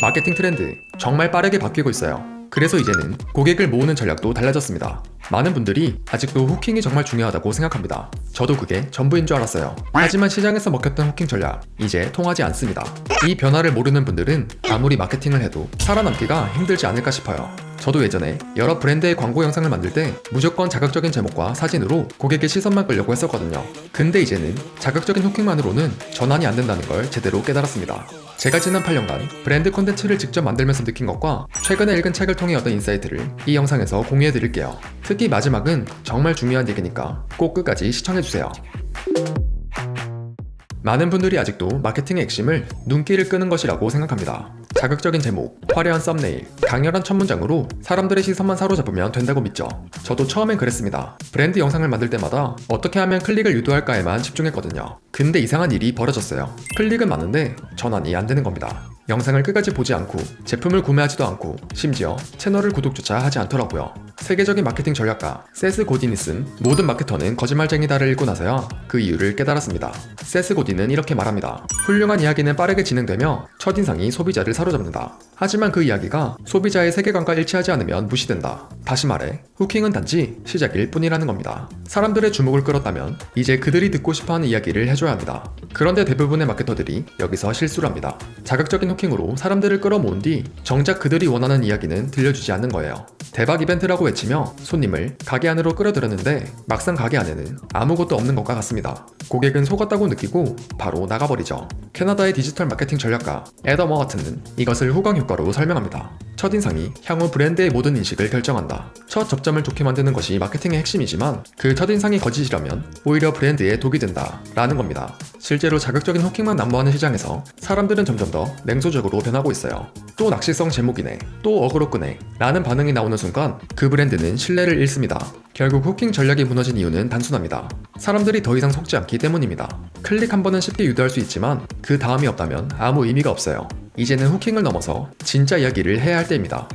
마케팅 트렌드 정말 빠르게 바뀌고 있어요. 그래서 이제는 고객을 모으는 전략도 달라졌습니다. 많은 분들이 아직도 후킹이 정말 중요하다고 생각합니다. 저도 그게 전부인 줄 알았어요. 하지만 시장에서 먹혔던 후킹 전략 이제 통하지 않습니다. 이 변화를 모르는 분들은 아무리 마케팅을 해도 살아남기가 힘들지 않을까 싶어요. 저도 예전에 여러 브랜드의 광고 영상을 만들 때 무조건 자극적인 제목과 사진으로 고객의 시선만 끌려고 했었거든요. 근데 이제는 자극적인 후킹만으로는 전환이 안 된다는 걸 제대로 깨달았습니다. 제가 지난 8년간 브랜드 콘텐츠를 직접 만들면서 느낀 것과 최근에 읽은 책을 통해 얻은 인사이트를 이 영상에서 공유해 드릴게요. 특히 마지막은 정말 중요한 얘기니까 꼭 끝까지 시청해주세요. 많은 분들이 아직도 마케팅의 핵심을 눈길을 끄는 것이라고 생각합니다. 자극적인 제목, 화려한 썸네일, 강렬한 첫 문장으로 사람들의 시선만 사로잡으면 된다고 믿죠. 저도 처음엔 그랬습니다. 브랜드 영상을 만들 때마다 어떻게 하면 클릭을 유도할까에만 집중했거든요. 근데 이상한 일이 벌어졌어요. 클릭은 많은데 전환이 안 되는 겁니다. 영상을 끝까지 보지 않고 제품을 구매하지도 않고 심지어 채널을 구독조차 하지 않더라고요. 세계적인 마케팅 전략가 세스 고딘이 쓴 모든 마케터는 거짓말쟁이다를 읽고 나서야 그 이유를 깨달았습니다. 세스 고딘은 이렇게 말합니다. 훌륭한 이야기는 빠르게 진행되며 첫인상이 소비자를 사로잡는다. 하지만 그 이야기가 소비자의 세계관과 일치하지 않으면 무시된다. 다시 말해 후킹은 단지 시작일 뿐이라는 겁니다. 사람들의 주목을 끌었다면 이제 그들이 듣고 싶어하는 이야기를 해줘야 합니다. 그런데 대부분의 마케터들이 여기서 실수를 합니다. 자극적인 후킹으로 사람들을 끌어모은 뒤 정작 그들이 원하는 이야기는 들려주지 않는 거예요. 대박 이벤트라고 외치며 손님을 가게 안으로 끌어들였는데 막상 가게 안에는 아무것도 없는 것과 같습니다. 고객은 속았다고 느끼고 바로 나가버리죠. 캐나다의 디지털 마케팅 전략가 애덤 워하트는 이것을 후광 효과로 설명합니다. 첫인상이 향후 브랜드의 모든 인식을 결정한다. 첫 접점을 좋게 만드는 것이 마케팅의 핵심이지만 그 첫인상이 거짓이라면 오히려 브랜드에 독이 된다 라는 겁니다. 실제로 자극적인 후킹만 난무하는 시장에서 사람들은 점점 더 냉소적으로 변하고 있어요. 또 낚시성 제목이네, 또 어그로 끄네 라는 반응이 나오는 순간 그 브랜드는 신뢰를 잃습니다. 결국 후킹 전략이 무너진 이유는 단순합니다. 사람들이 더 이상 속지 않기 때문입니다. 클릭 한 번은 쉽게 유도할 수 있지만 그 다음이 없다면 아무 의미가 없어요. 이제는 후킹을 넘어서 진짜 이야기를 해야 할 때입니다.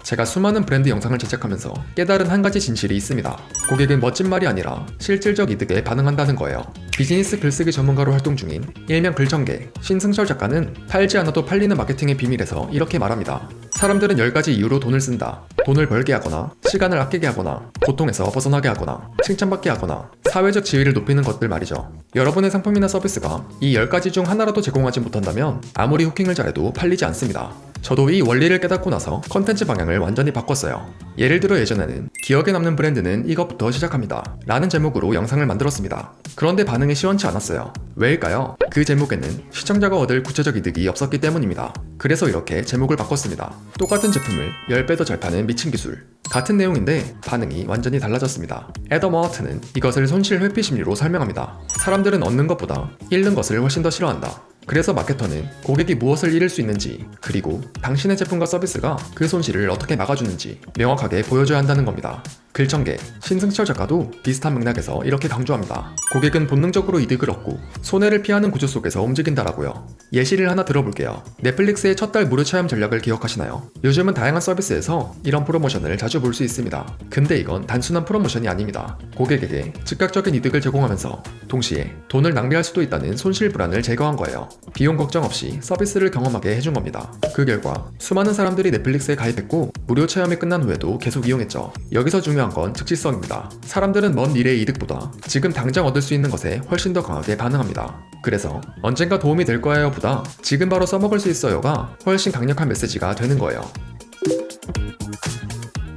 제가 수많은 브랜드 영상을 제작하면서 깨달은 한 가지 진실이 있습니다. 고객은 멋진 말이 아니라 실질적 이득에 반응한다는 거예요. 비즈니스 글쓰기 전문가로 활동 중인 일명 글청개 신승철 작가는 팔지 않아도 팔리는 마케팅의 비밀에서 이렇게 말합니다. 사람들은 10가지 이유로 돈을 쓴다. 돈을 벌게 하거나, 시간을 아끼게 하거나, 고통에서 벗어나게 하거나, 칭찬받게 하거나, 사회적 지위를 높이는 것들 말이죠. 여러분의 상품이나 서비스가 이 10가지 중 하나라도 제공하지 못한다면 아무리 후킹을 잘해도 팔리지 않습니다. 저도 이 원리를 깨닫고 나서 컨텐츠 방향을 완전히 바꿨어요. 예를 들어 예전에는 기억에 남는 브랜드는 이것부터 시작합니다 라는 제목으로 영상을 만들었습니다. 그런데 반응이 시원치 않았어요. 왜일까요? 그 제목에는 시청자가 얻을 구체적 이득이 없었기 때문입니다. 그래서 이렇게 제목을 바꿨습니다. 똑같은 제품을 10배 더 잘 파는 미친 기술. 같은 내용인데 반응이 완전히 달라졌습니다. 애덤 워하트는 이것을 손실 회피 심리로 설명합니다. 사람들은 얻는 것보다 잃는 것을 훨씬 더 싫어한다. 그래서 마케터는 고객이 무엇을 잃을 수 있는지, 그리고 당신의 제품과 서비스가 그 손실을 어떻게 막아주는지 명확하게 보여줘야 한다는 겁니다. 글청개 신승철 작가도 비슷한 맥락에서 이렇게 강조합니다. 고객은 본능적으로 이득을 얻고 손해를 피하는 구조 속에서 움직인다라고요. 예시를 하나 들어볼게요. 넷플릭스의 첫 달 무료 체험 전략을 기억하시나요? 요즘은 다양한 서비스에서 이런 프로모션을 자주 볼 수 있습니다. 근데 이건 단순한 프로모션이 아닙니다. 고객에게 즉각적인 이득을 제공하면서 동시에 돈을 낭비할 수도 있다는 손실 불안을 제거한 거예요. 비용 걱정 없이 서비스를 경험하게 해준 겁니다. 그 결과 수많은 사람들이 넷플릭스에 가입했고 무료 체험이 끝난 후에도 계속 이용했죠. 여기서 중요한 건 즉시성입니다. 사람들은 먼 미래의 이득보다 지금 당장 얻을 수 있는 것에 훨씬 더 강하게 반응합니다. 그래서 언젠가 도움이 될 거예요 보다 지금 바로 써먹을 수 있어요가 훨씬 강력한 메시지가 되는 거예요.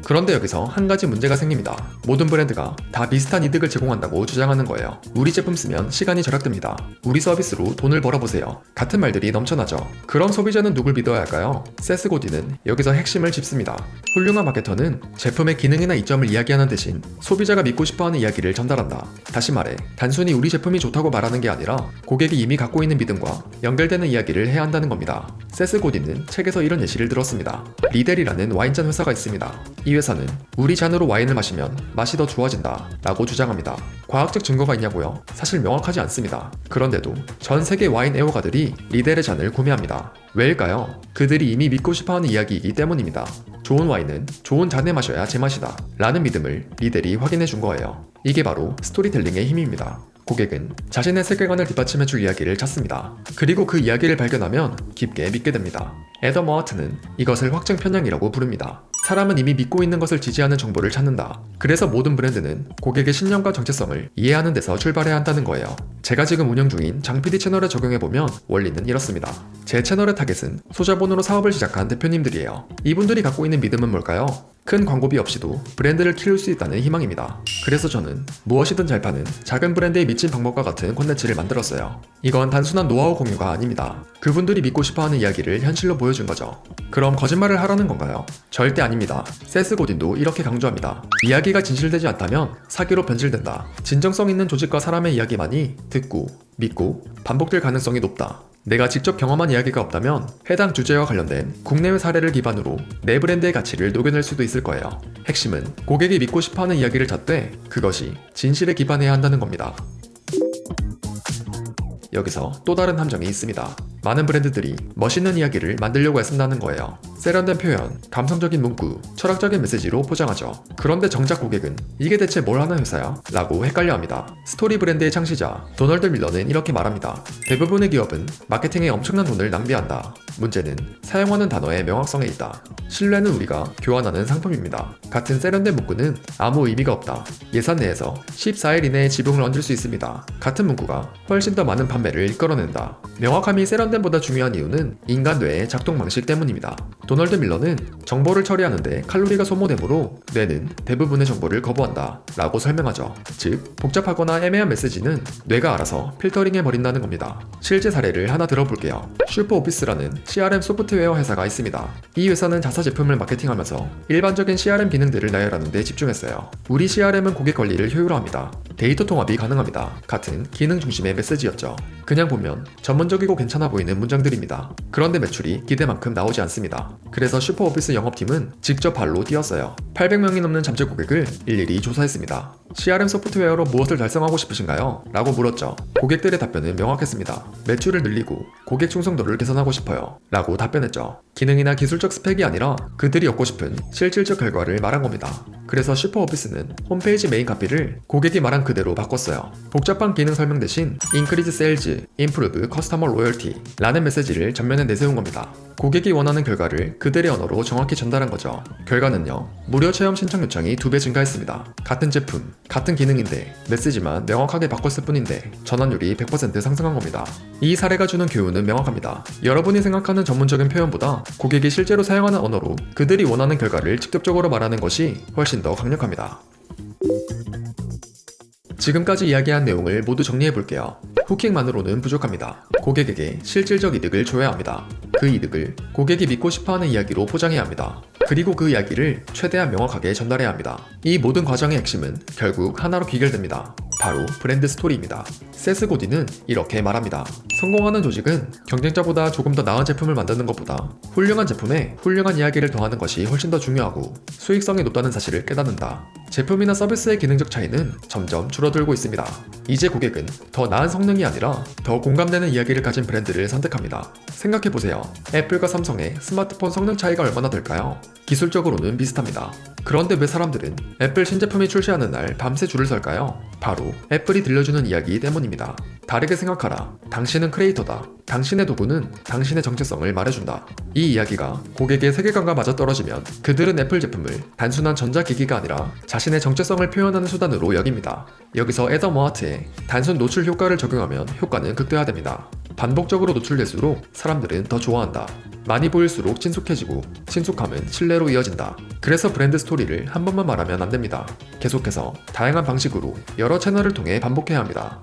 그런데 여기서 한 가지 문제가 생깁니다. 모든 브랜드가 다 비슷한 이득을 제공한다고 주장하는 거예요. 우리 제품 쓰면 시간이 절약됩니다. 우리 서비스로 돈을 벌어보세요. 같은 말들이 넘쳐나죠. 그럼 소비자는 누굴 믿어야 할까요? 세스 고딘은 여기서 핵심을 짚습니다. 훌륭한 마케터는 제품의 기능이나 이점을 이야기하는 대신 소비자가 믿고 싶어하는 이야기를 전달한다. 다시 말해 단순히 우리 제품이 좋다고 말하는 게 아니라 고객이 이미 갖고 있는 믿음과 연결되는 이야기를 해야 한다는 겁니다. 세스 고딘은 책에서 이런 예시를 들었습니다. 리델이라는 와인잔 회사가 있습니다. 이 회사는 우리 잔으로 와인을 마시면 맛이 더 좋아진다 라고 주장합니다. 과학적 증거가 있냐고요? 사실 명확하지 않습니다. 그런데도 전 세계 와인 애호가들이 리델의 잔을 구매합니다. 왜일까요? 그들이 이미 믿고 싶어하는 이야기이기 때문입니다. 좋은 와인은 좋은 잔에 마셔야 제맛이다 라는 믿음을 리델이 확인해 준 거예요. 이게 바로 스토리텔링의 힘입니다. 고객은 자신의 세계관을 뒷받침해줄 이야기를 찾습니다. 그리고 그 이야기를 발견하면 깊게 믿게 됩니다. 애덤 워하트는 이것을 확증 편향이라고 부릅니다. 사람은 이미 믿고 있는 것을 지지하는 정보를 찾는다. 그래서 모든 브랜드는 고객의 신념과 정체성을 이해하는 데서 출발해야 한다는 거예요. 제가 지금 운영 중인 장PD 채널에 적용해보면 원리는 이렇습니다. 제 채널의 타겟은 소자본으로 사업을 시작한 대표님들이에요. 이분들이 갖고 있는 믿음은 뭘까요? 큰 광고비 없이도 브랜드를 키울 수 있다는 희망입니다. 그래서 저는 무엇이든 잘 파는 작은 브랜드에 미친 방법과 같은 콘텐츠를 만들었어요. 이건 단순한 노하우 공유가 아닙니다. 그분들이 믿고 싶어하는 이야기를 현실로 보여준 거죠. 그럼 거짓말을 하라는 건가요? 절대 아닙니다. 세스 고딘도 이렇게 강조합니다. 이야기가 진실되지 않다면 사기로 변질된다. 진정성 있는 조직과 사람의 이야기만이 듣고, 믿고, 반복될 가능성이 높다. 내가 직접 경험한 이야기가 없다면 해당 주제와 관련된 국내외 사례를 기반으로 내 브랜드의 가치를 녹여낼 수도 있을 거예요. 핵심은 고객이 믿고 싶어하는 이야기를 찾되 그것이 진실에 기반해야 한다는 겁니다. 여기서 또 다른 함정이 있습니다. 많은 브랜드들이 멋있는 이야기를 만들려고 애쓴다는 거예요. 세련된 표현, 감성적인 문구, 철학적인 메시지로 포장하죠. 그런데 정작 고객은 이게 대체 뭘 하는 회사야? 라고 헷갈려합니다. 스토리 브랜드의 창시자 도널드 밀러는 이렇게 말합니다. 대부분의 기업은 마케팅에 엄청난 돈을 낭비한다. 문제는 사용하는 단어의 명확성에 있다. 신뢰는 우리가 교환하는 상품입니다. 같은 세련된 문구는 아무 의미가 없다. 예산 내에서 14일 이내에 지붕을 얹을 수 있습니다. 같은 문구가 훨씬 더 많은 판매를 이끌어낸다. 명확함이 세련됨보다 중요한 이유는 인간 뇌의 작동 방식 때문입니다. 도널드 밀러는 정보를 처리하는데 칼로리가 소모되므로 뇌는 대부분의 정보를 거부한다 라고 설명하죠. 즉, 복잡하거나 애매한 메시지는 뇌가 알아서 필터링해버린다는 겁니다. 실제 사례를 하나 들어볼게요. 슈퍼오피스라는 CRM 소프트웨어 회사가 있습니다. 이 회사는 자사 제품을 마케팅하면서 일반적인 CRM 기능들을 나열하는 데 집중했어요. 우리 CRM은 고객 관리를 효율화합니다. 데이터 통합이 가능합니다. 같은 기능 중심의 메시지였죠. 그냥 보면 전문적이고 괜찮아 보이는 문장들입니다. 그런데 매출이 기대만큼 나오지 않습니다. 그래서 슈퍼오피스 영업팀은 직접 발로 뛰었어요. 800명이 넘는 잠재 고객을 일일이 조사했습니다. CRM 소프트웨어로 무엇을 달성하고 싶으신가요? 라고 물었죠. 고객들의 답변은 명확했습니다. 매출을 늘리고 고객 충성도를 개선하고 싶어요. 라고 답변했죠. 기능이나 기술적 스펙이 아니라 그들이 얻고 싶은 실질적 결과를 말한 겁니다. 그래서 슈퍼오피스는 홈페이지 메인 카피를 고객이 말한 그대로 바꿨어요. 복잡한 기능 설명 대신 Increase Sales, Improve Customer Loyalty 라는 메시지를 전면에 내세운 겁니다. 고객이 원하는 결과를 그들의 언어로 정확히 전달한 거죠. 결과는요, 무료 체험 신청 요청이 2배 증가했습니다. 같은 제품, 같은 기능인데 메시지만 명확하게 바꿨을 뿐인데 전환율이 100% 상승한 겁니다. 이 사례가 주는 교훈은 명확합니다. 여러분이 생각하는 전문적인 표현보다 고객이 실제로 사용하는 언어로 그들이 원하는 결과를 직접적으로 말하는 것이 훨씬 더 강력합니다. 지금까지 이야기한 내용을 모두 정리해볼게요. 후킹만으로는 부족합니다. 고객에게 실질적 이득을 줘야 합니다. 그 이득을 고객이 믿고 싶어하는 이야기로 포장해야 합니다. 그리고 그 이야기를 최대한 명확하게 전달해야 합니다. 이 모든 과정의 핵심은 결국 하나로 귀결됩니다. 바로 브랜드 스토리입니다. 세스 고딘은 이렇게 말합니다. 성공하는 조직은 경쟁자보다 조금 더 나은 제품을 만드는 것보다 훌륭한 제품에 훌륭한 이야기를 더하는 것이 훨씬 더 중요하고 수익성이 높다는 사실을 깨닫는다. 제품이나 서비스의 기능적 차이는 점점 줄어들고 있습니다. 이제 고객은 더 나은 성능이 아니라 더 공감되는 이야기를 가진 브랜드를 선택합니다. 생각해보세요. 애플과 삼성의 스마트폰 성능 차이가 얼마나 될까요? 기술적으로는 비슷합니다. 그런데 왜 사람들은 애플 신제품이 출시하는 날 밤새 줄을 설까요? 바로 애플이 들려주는 이야기 때문입니다. 다르게 생각하라. 당신은 크리에이터다. 당신의 도구는 당신의 정체성을 말해준다. 이 이야기가 고객의 세계관과 맞아떨어지면 그들은 애플 제품을 단순한 전자기기가 아니라 자신의 정체성을 표현하는 수단으로 여깁니다. 여기서 애덤 워하트의 단순 노출 효과를 적용하면 효과는 극대화됩니다. 반복적으로 노출될수록 사람들은 더 좋아한다. 많이 보일수록 친숙해지고 친숙함은 신뢰로 이어진다. 그래서 브랜드 스토리를 한 번만 말하면 안 됩니다. 계속해서 다양한 방식으로 여러 채널을 통해 반복해야 합니다.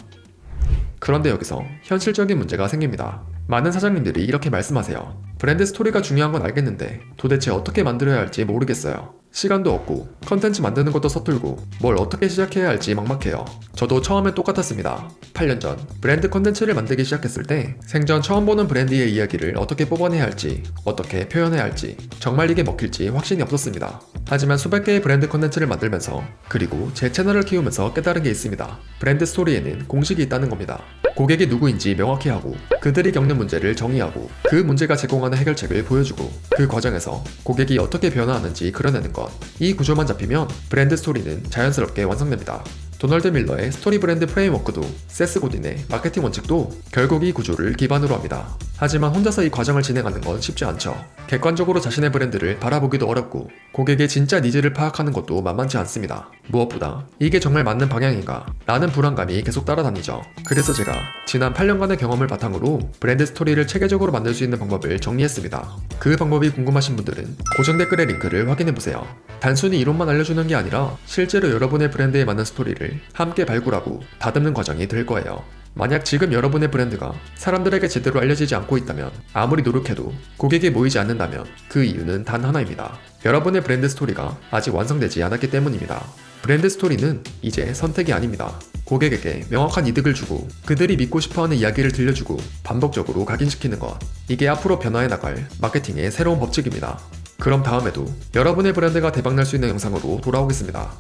그런데 여기서 현실적인 문제가 생깁니다. 많은 사장님들이 이렇게 말씀하세요. 브랜드 스토리가 중요한 건 알겠는데 도대체 어떻게 만들어야 할지 모르겠어요. 시간도 없고 컨텐츠 만드는 것도 서툴고 뭘 어떻게 시작해야 할지 막막해요. 저도 처음엔 똑같았습니다. 8년 전 브랜드 컨텐츠를 만들기 시작했을 때 생전 처음 보는 브랜드의 이야기를 어떻게 뽑아내야 할지 어떻게 표현해야 할지 정말 이게 먹힐지 확신이 없었습니다. 하지만 수백 개의 브랜드 컨텐츠를 만들면서 그리고 제 채널을 키우면서 깨달은 게 있습니다. 브랜드 스토리에는 공식이 있다는 겁니다. 고객이 누구인지 명확히 하고 그들이 겪는 문제를 정의하고 그 문제가 제공하는 해결책을 보여주고 그 과정에서 고객이 어떻게 변화하는지 그려내는 것. 이 구조만 잡히면 브랜드 스토리는 자연스럽게 완성됩니다. 도널드 밀러의 스토리 브랜드 프레임워크도 세스 고딘의 마케팅 원칙도 결국 이 구조를 기반으로 합니다. 하지만 혼자서 이 과정을 진행하는 건 쉽지 않죠. 객관적으로 자신의 브랜드를 바라보기도 어렵고 고객의 진짜 니즈를 파악하는 것도 만만치 않습니다. 무엇보다 이게 정말 맞는 방향인가 라는 불안감이 계속 따라다니죠. 그래서 제가 지난 8년간의 경험을 바탕으로 브랜드 스토리를 체계적으로 만들 수 있는 방법을 정리했습니다. 그 방법이 궁금하신 분들은 고정 댓글의 링크를 확인해보세요. 단순히 이론만 알려주는 게 아니라 실제로 여러분의 브랜드에 맞는 스토리를 함께 발굴하고 다듬는 과정이 될 거예요. 만약 지금 여러분의 브랜드가 사람들에게 제대로 알려지지 않고 있다면, 아무리 노력해도 고객이 모이지 않는다면 그 이유는 단 하나입니다. 여러분의 브랜드 스토리가 아직 완성되지 않았기 때문입니다. 브랜드 스토리는 이제 선택이 아닙니다. 고객에게 명확한 이득을 주고 그들이 믿고 싶어하는 이야기를 들려주고 반복적으로 각인시키는 것. 이게 앞으로 변화해 나갈 마케팅의 새로운 법칙입니다. 그럼 다음에도 여러분의 브랜드가 대박날 수 있는 영상으로 돌아오겠습니다.